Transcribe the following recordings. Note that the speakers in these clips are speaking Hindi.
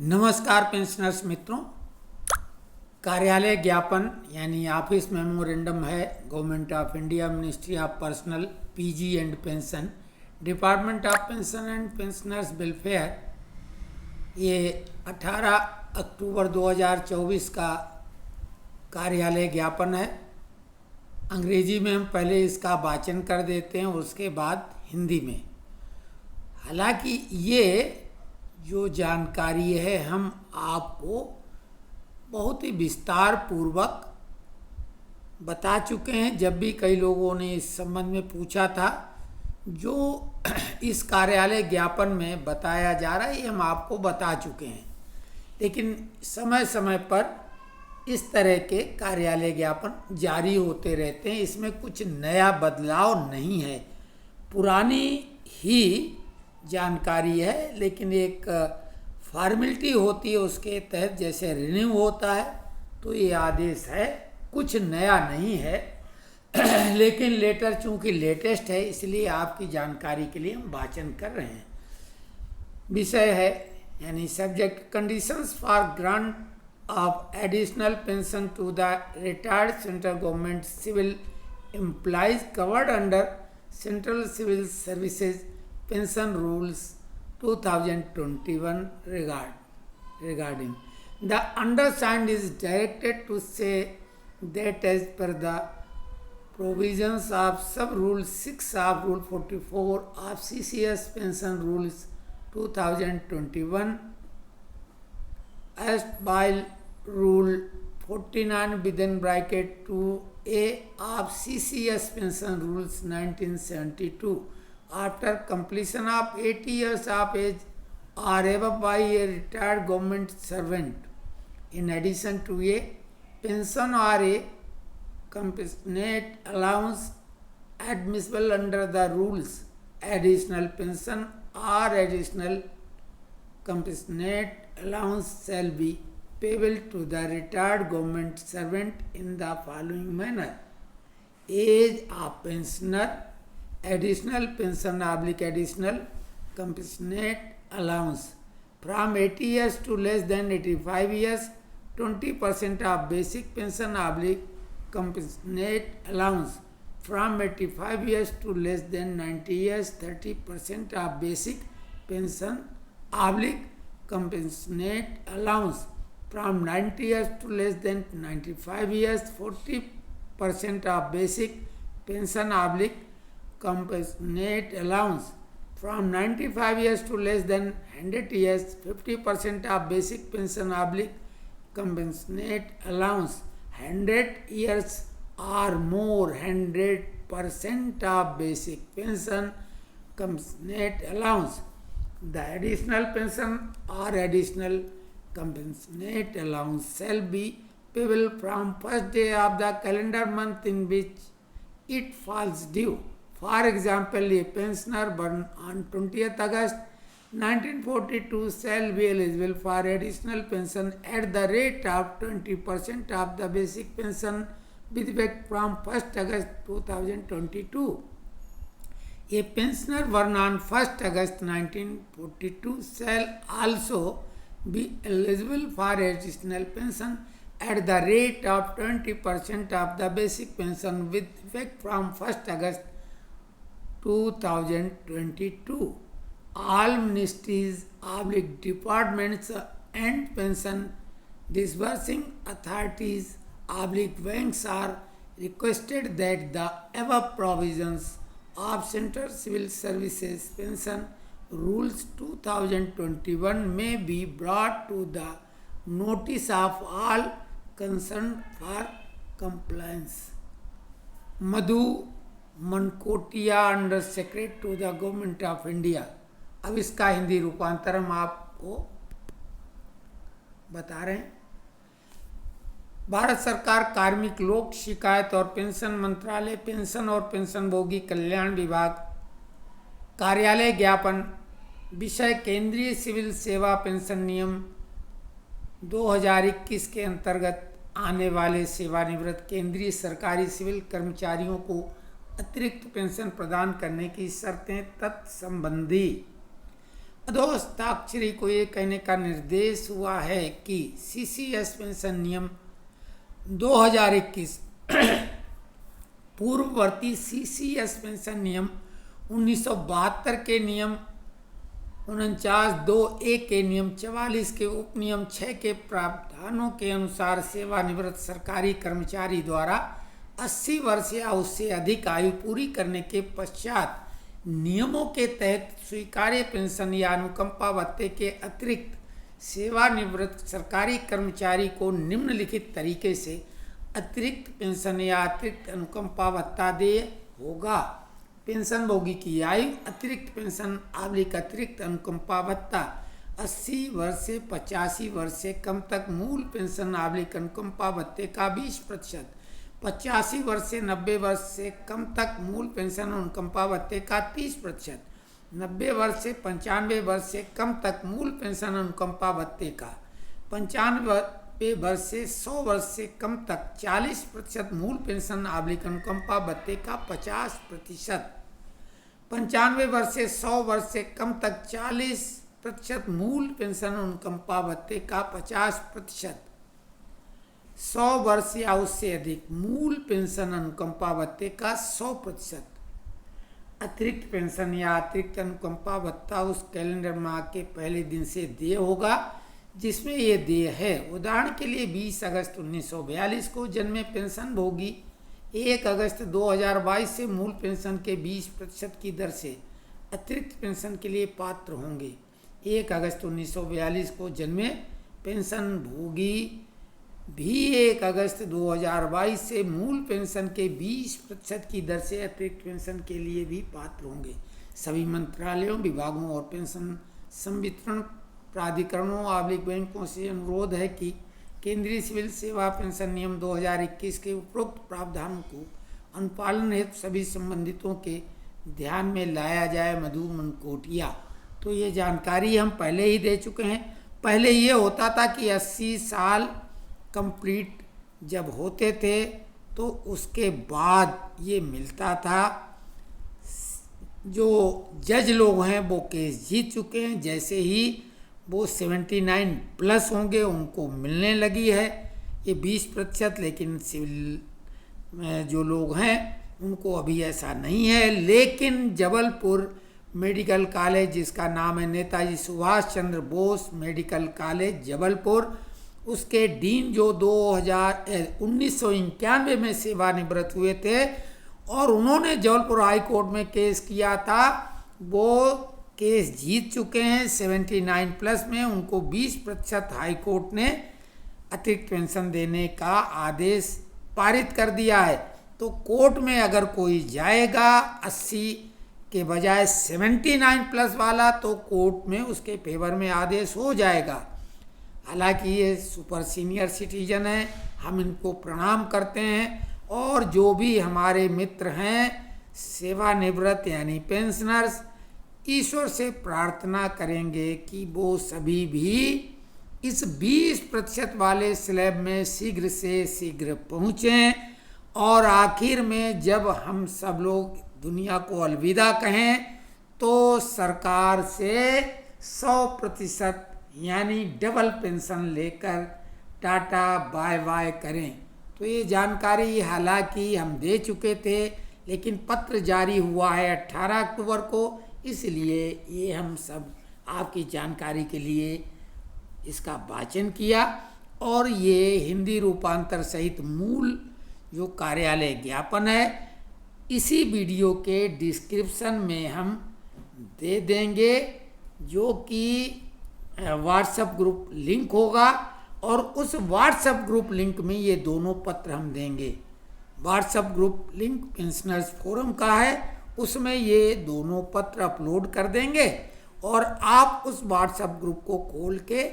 नमस्कार पेंशनर्स मित्रों। कार्यालय ज्ञापन यानी ऑफिस मेमोरेंडम है government of India, ministry of personal, PG and pension, department of pension and pensioners welfare. ये 18 अक्टूबर 2024 का कार्यालय ज्ञापन है। अंग्रेजी में हम पहले इसका वाचन कर देते हैं, उसके बाद हिंदी में। हालांकि ये जो जानकारी है हम आपको बहुत ही विस्तार पूर्वक बता चुके हैं। जब भी कई लोगों ने इस संबंध में पूछा था, जो इस कार्यालय ज्ञापन में बताया जा रहा है ये हम आपको बता चुके हैं। लेकिन समय समय पर इस तरह के कार्यालय ज्ञापन जारी होते रहते हैं। इसमें कुछ नया बदलाव नहीं है, पुरानी ही जानकारी है, लेकिन एक फॉर्मेलिटी होती है उसके तहत, जैसे रिन्यू होता है तो ये आदेश है, कुछ नया नहीं है। लेकिन लेटर चूंकि लेटेस्ट है इसलिए आपकी जानकारी के लिए हम वाचन कर रहे हैं। विषय है यानी subject, conditions for grant of additional pension to the retired central government civil employees covered under central civil services pension rules 2021 regarding. The undersigned is directed to say that as per the provisions of sub-rule 6 of Rule 44 of CCS Pension Rules 2021 as by Rule 49 within bracket 2A of CCS Pension Rules 1972, after completion of 80 years of age or above by a retired government servant, in addition to a pension or a compensate allowance admissible under the rules, additional pension or additional compensate allowance shall be payable to the retired government servant in the following manner: age of pensioner, additional pension / additional compensate allowance from 80 years to less than 85 years, 20% of basic pension / compensate allowance from 85 years to less than 90 years, 30% of basic pension / compensate allowance from 90 years to less than 95 years, 40% of basic pension / compensate allowance from 95 years to less than 100 years, 50% of basic pension / compensate allowance 100 years or more, 100% of basic pension compensate allowance. The additional pension or additional compensate allowance shall be payable from first day of the calendar month in which it falls due. For example, a pensioner born on 20th August 1942 shall be eligible for additional pension at the rate of 20% of the basic pension with effect from 1st August 2022. A pensioner born on 1st August 1942 shall also be eligible for additional pension at the rate of 20% of the basic pension with effect from 1st August 2022. All ministries, departments and pension disbursing authorities, banks are requested that the above provisions of Central Civil Services Pension Rules 2021 may be brought to the notice of all concerned for compliance. Madhu Mankotia, under secretary to the government of India. अब इसका हिंदी रूपांतर हम आपको बता रहे हैं। भारत सरकार कार्मिक लोक शिकायत और पेंशन मंत्रालय, पेंशन और पेंशनभोगी कल्याण विभाग, कार्यालय ज्ञापन। विषय केंद्रीय सिविल सेवा पेंशन नियम 2021 के अंतर्गत आने वाले सेवानिवृत्त केंद्रीय सरकारी सिविल कर्मचारियों को अतिरिक्त पेंशन प्रदान करने की शर्तें तत्संबंधी। अधोहस्ताक्षरी को ये कहने का निर्देश हुआ है कि सीसीएस पेंशन नियम 2021 पूर्ववर्ती सीसीएस पेंशन नियम 1972 के नियम 49(2)(a) के नियम 44 के उपनियम 6 के प्रावधानों के अनुसार सेवानिवृत्त सरकारी कर्मचारी द्वारा 80 वर्ष या उससे अधिक आयु पूरी करने के पश्चात नियमों के तहत स्वीकार्य पेंशन या अनुकंपा भत्ते के अतिरिक्त सेवानिवृत्त सरकारी कर्मचारी को निम्नलिखित तरीके से अतिरिक्त पेंशन या अतिरिक्त अनुकंपा भत्ता देय होगा। पेंशन भोगी की आयु, अतिरिक्त पेंशन अतिरिक्त अनुकंपा भत्ता 80 वर्ष से 85 वर्ष से कम तक मूल पेंशन अनुकंपा भत्ते का 20%, 85 वर्ष से 90 वर्ष से कम तक मूल पेंशन अनुकंपा भत्ते का 30%, 90 वर्ष से 95 वर्ष से कम तक मूल पेंशन अनुकंपा भत्ते का 95 वर्ष से 100 वर्ष से कम तक 40% मूल पेंशन अनुकंपा भत्ते का 50%, 95 वर्ष से 100 वर्ष से कम तक 40% मूल पेंशन अनुकंपा भत्ते का 50%, 100 वर्ष या उससे अधिक मूल पेंशन अनुकंपा भत्ते का 100%, अतिरिक्त पेंशन या अतिरिक्त अनुकंपा भत्ता उस कैलेंडर माह के पहले दिन से देय होगा जिसमें ये देय है। उदाहरण के लिए 20 अगस्त 1942 को जन्मे पेंशन भोगी 1 अगस्त 2022 से मूल पेंशन के 20% की दर से अतिरिक्त पेंशन के लिए पात्र होंगे। 1 अगस्त 1942 को जन्मे पेंशन भोगी भी 1 अगस्त 2022 से मूल पेंशन के 20% की दर से अतिरिक्त पेंशन के लिए भी पात्र होंगे। सभी मंत्रालयों, विभागों और पेंशन संवितरण प्राधिकरणों बैंकों से अनुरोध है कि केंद्रीय सिविल सेवा पेंशन नियम 2021 के उपरोक्त प्रावधानों को अनुपालन हेतु सभी संबंधितों के ध्यान में लाया जाए। मधु मनकोटिया। तो ये जानकारी हम पहले ही दे चुके हैं। पहले ये होता था कि 80 साल कंप्लीट जब होते थे तो उसके बाद ये मिलता था। जो जज लोग हैं वो केस जीत चुके हैं, जैसे ही वो 79 प्लस होंगे उनको मिलने लगी है ये 20%, लेकिन सिविल जो लोग हैं उनको अभी ऐसा नहीं है। लेकिन जबलपुर मेडिकल कॉलेज, जिसका नाम है नेताजी सुभाष चंद्र बोस मेडिकल कॉलेज जबलपुर, उसके डीन जो 1991 में सेवानिवृत्त हुए थे और उन्होंने जबलपुर हाई कोर्ट में केस किया था, वो केस जीत चुके हैं 79 प्लस में। उनको 20% हाई कोर्ट ने अतिरिक्त पेंशन देने का आदेश पारित कर दिया है। तो कोर्ट में अगर कोई जाएगा 80 के बजाय 79 प्लस वाला, तो कोर्ट में उसके फेवर में आदेश हो जाएगा। हालांकि ये सुपर सीनियर सिटीजन है, हम इनको प्रणाम करते हैं। और जो भी हमारे मित्र हैं सेवानिवृत्त यानी पेंशनर्स, ईश्वर से प्रार्थना करेंगे कि वो सभी भी इस 20% वाले स्लैब में शीघ्र से शीघ्र पहुँचें और आखिर में जब हम सब लोग दुनिया को अलविदा कहें तो सरकार से 100% यानी डबल पेंशन लेकर टाटा बाय बाय करें। तो ये जानकारी हालांकि हम दे चुके थे, लेकिन पत्र जारी हुआ है 18 अक्टूबर को, इसलिए ये हम सब आपकी जानकारी के लिए इसका वाचन किया। और ये हिंदी रूपांतर सहित मूल जो कार्यालय ज्ञापन है इसी वीडियो के डिस्क्रिप्शन में हम दे देंगे, जो कि व्हाट्सएप ग्रुप लिंक होगा और उस व्हाट्सएप ग्रुप लिंक में ये दोनों पत्र हम देंगे। WhatsApp group link pensioners forum का है, उसमें ये दोनों पत्र अपलोड कर देंगे और आप उस व्हाट्सएप ग्रुप को खोल के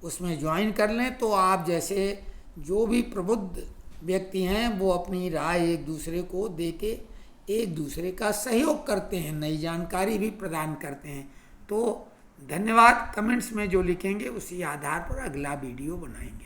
उसमें ज्वाइन कर लें। तो आप जैसे जो भी प्रबुद्ध व्यक्ति हैं वो अपनी राय एक दूसरे को दे के एक दूसरे का सहयोग करते हैं, नई जानकारी भी प्रदान करते हैं। तो धन्यवाद। कमेंट्स में जो लिखेंगे उसी आधार पर अगला वीडियो बनाएंगे।